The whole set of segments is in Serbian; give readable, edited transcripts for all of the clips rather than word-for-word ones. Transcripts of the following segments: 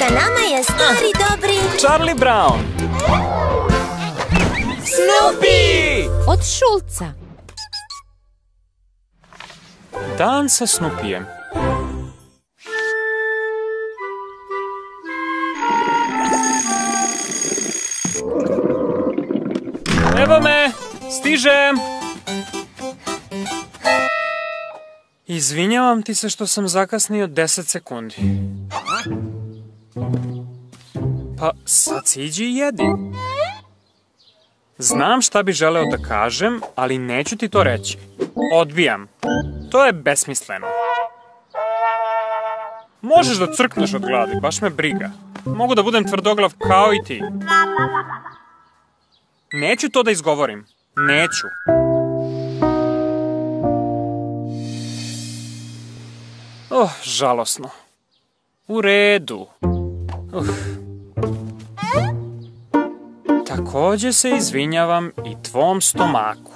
Sa nama je stari dobri Charlie Brown. Snoopy! Od Šulca. Dan sa Snoopijem. Evo me, stižem. Izvinjavam ti se što sam zakasnio 10 sekundi. Pa sad siđi i jedi. Znam šta bi želeo da kažem, ali neću ti to reći. Odbijam. To je besmisleno. Možeš da crkneš od gladi, baš me briga. Mogu da budem tvrdoglav kao i ti. Neću to da izgovorim. Neću. Žalosno. U redu. Takođe se izvinjavam i tvom stomaku.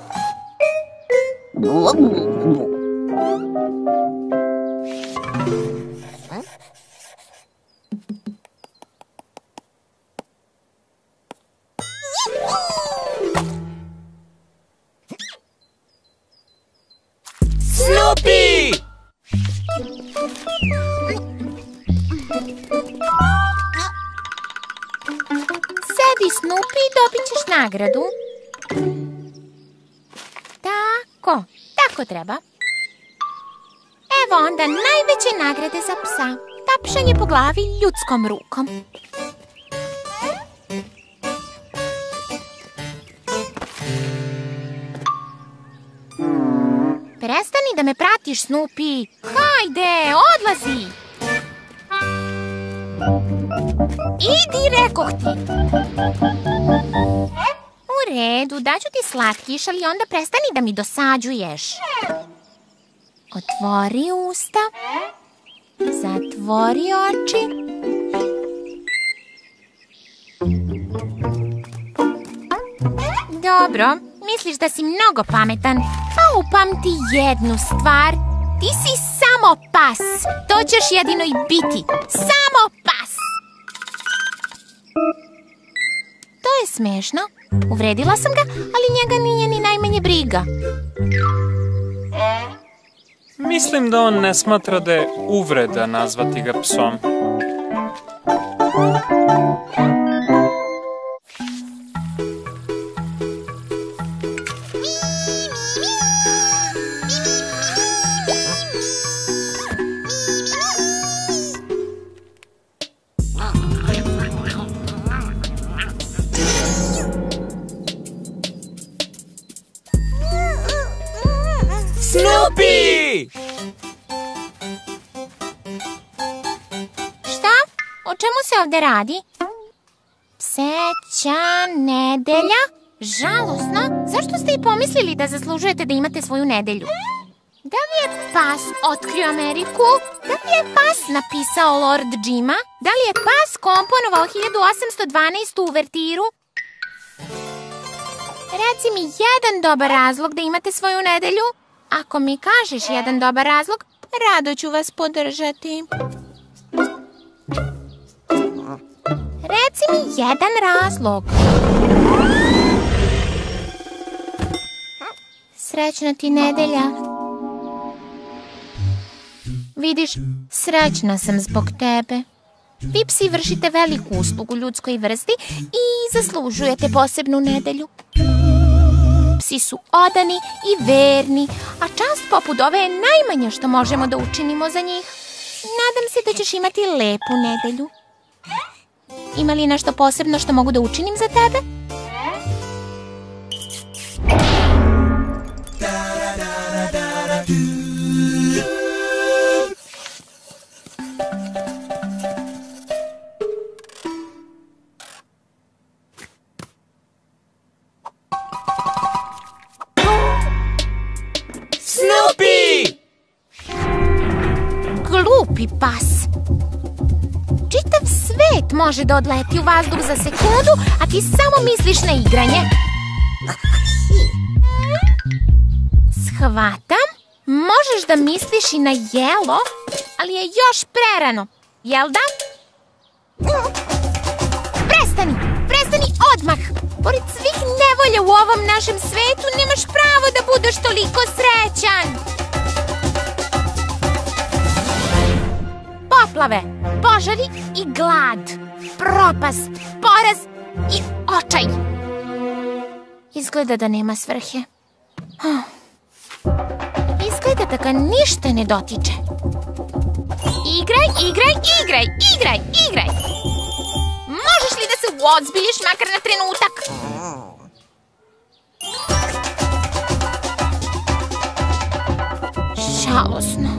Snoopy! Sedi, Snoopy, i dobit ćeš nagradu. Tako treba. Evo onda najveće nagrade za psa. Tapšanje po glavi ljudskom rukom. Prestani da me pratiš, Snoopy. Hajde, odlazi. Idi, rekoh ti. U redu, daću ti slatkiš, ali onda prestani da mi dosađuješ. Otvori usta. Zatvori oči. Dobro, misliš da si mnogo pametan? Pa upamti jednu stvar. Ti si samo pas. To ćeš jedino i biti. Samo pas. To je smešno. Uvredila sam ga, ali njega nije ni najmanje briga. Mislim da on ne smatra da je uvreda nazvati ga psom. Snoopy! Šta? O čemu se ovde radi? Pseća nedelja? Žalosno. Zašto ste i pomislili da zaslužujete da imate svoju nedelju? Da li je pas otkrio Ameriku? Da li je pas napisao Lord Jima? Da li je pas komponovao 1812. uvertiru? Reci mi jedan dobar razlog da imate svoju nedelju. Ako mi kažeš jedan dobar razlog, rado ću vas podržati. Reci mi jedan razlog. Srećna ti nedelja. Vidiš, srećna sam zbog tebe. Vi psi vršite veliku uslugu ljudskoj vrsti i zaslužujete posebnu nedelju. Psi su odani i verni, a čast poput ove je najmanje što možemo da učinimo za njih. Nadam se da ćeš imati lepu nedelju. Ima li nešto posebno što mogu da učinim za tebe? Snoopy! Glupi pas. Čitav svet može da odleti u vazduh za sekundu, a ti samo misliš na igranje. Shvatam, možeš da misliš i na jelo, ali je još prerano, jel da? odmah. Pored svih nevolja u ovom našem svetu, nemaš pravo da budeš toliko srećan. Poplave, požari i glad. Propast, poraz i očaj. Izgleda da nema svrhe. Izgleda da ga ništa ne dotiče. Igraj, igraj, igraj, igraj, igraj. Možeš li da se uozbiljiš makar na trenutak? Žalosno.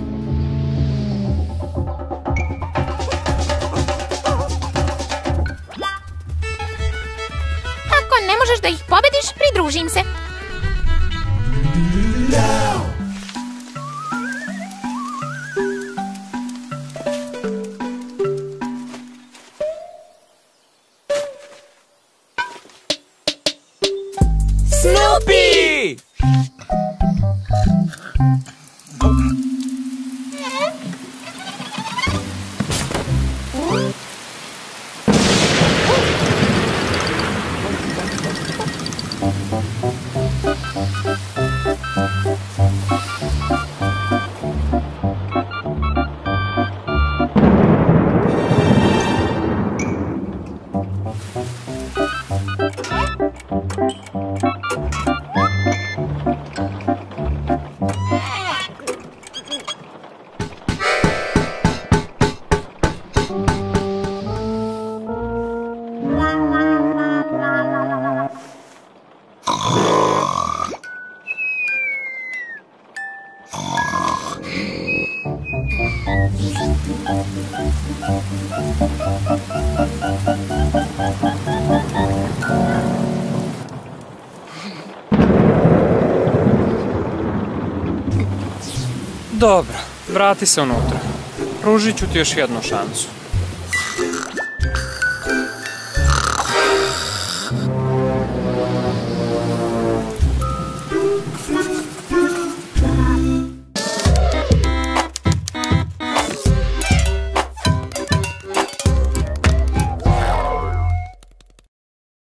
Ako ne možeš da ih pobediš, pridruži im se. Snoopy! Dobro, vrati se unutra. Pružit ću ti još jednu šansu.